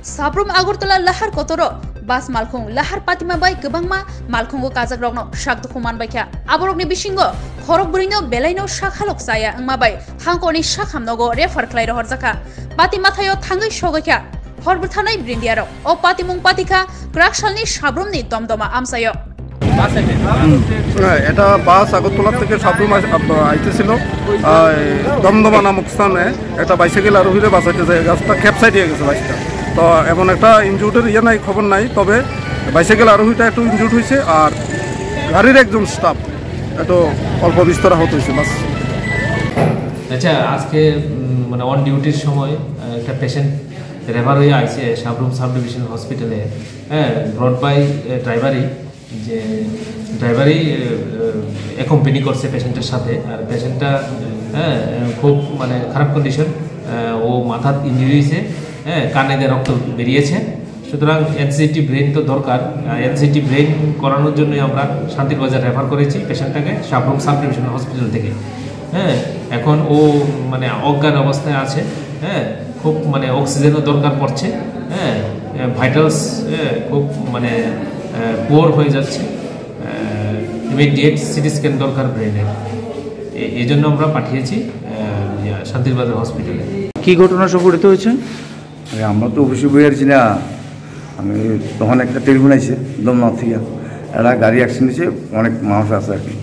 Sabrum Agortola Lahar Kotoro, Bas Malkung, Lahar Patima by Kubangma, Malkungo Kazakrono, Shak Human by Kia, Aborogni Bishingo, Horobrino, Beleno, Shakalok Saya, and Mabai, Hankoni Shakam Nogo, Refer Clado Horzaka, Batimatayo Tangi Shogaka, Horbutanai Brindiaro, O Patimung Patika, Grakshalni Shabrumni Domdoma Amsayo. এটা বাস আগরতলা থেকে সাবরুম আইতেছিল দমদমা নামক স্থানে একটা bicycle আরোহীরে বাঁচাইতে যায় গাছটা খেপসাই দিয়ে গেছে বাইকটা তো এমন একটা ইনজুর্ডের ইয়ে নাই খবর নাই তবে বাইসাইকেল আরোহীটা একটু ইনজুর্ড হয়েছে আর গাড়ির একজন স্টাফ একটু অল্প বিস্তর আহত হয়েছে বাস। আচ্ছা আজকে মানে অন ডিউটির সময় একটা পেশেন্ট রেফার হয়ে আইছে সাবরুম সাব ডিভিশন হসপিটালে ব্রড বাই ড্রাইভারই যে ড্রাইভারই অ্যাকম্পানি করছে পেশেন্টের সাথে আর পেশেন্টটা খুব মানে খারাপ কন্ডিশন ও মাথার ইঞ্জুরি হয়েছে কানে দিয়ে রক্ত বেরিয়েছে সুতরাং এনসিটি ব্রেন তো দরকার এনসিটি ব্রেন করানোর জন্যই আমরা শান্তির বাজার রেফার করেছি পেশেন্টটাকে সাবরুম সাব ডিভিশন হসপিটাল থেকে এখন ও মানে অজ্ঞান অবস্থায় আছে খুব মানে অক্সিজেনও দরকার পড়ছে ভাইটালস খুব মানে পোর হয়ে যাচ্ছে ইমিডিয়েট সিটি স্ক্যান দরকার ব্রেনের এই জন্য আমরা পাঠিয়েছি শান্তির বাজার হসপিটালে। কী ঘটনা সংঘটিত হয়েছে? আমরা তো অফিসে বই আসছি না আমি তখন একটা টেলিফোন আইছে দমদম থেকে একটা গাড়ি অ্যাক্সিডেন্ট হয়েছে অনেক মানুষ আছে আর কি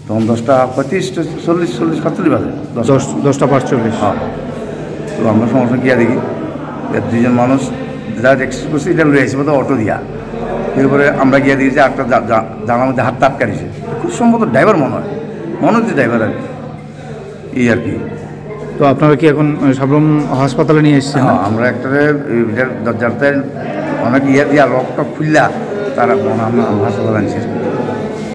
তখন 10:35 45 বাজে 10:45 হ্যাঁ তো আমরা সমস্যা গিয়া দেখি দুইজন মানুষ যারা অ্যাক্সিডেন্ট করছে এটা লয়ে আসছে বোধ অটো দিয়া এরপরে আমরা গিয়ে দেখি যে একটা জানার মধ্যে হাত আটকাইছে খুব সম্ভবত ড্রাইভার মনে হচ্ছে ড্রাইভার আর কি এই আর কি। তো আপনারা কি এখন সাবরুম হাসপাতালে নিয়ে এসেছেন? হ্যাঁ আমরা একটা দরজাতে অনেক ইয়ে দিয়া লকটা খুললা তারা আমরা হাসপাতালে আনছি।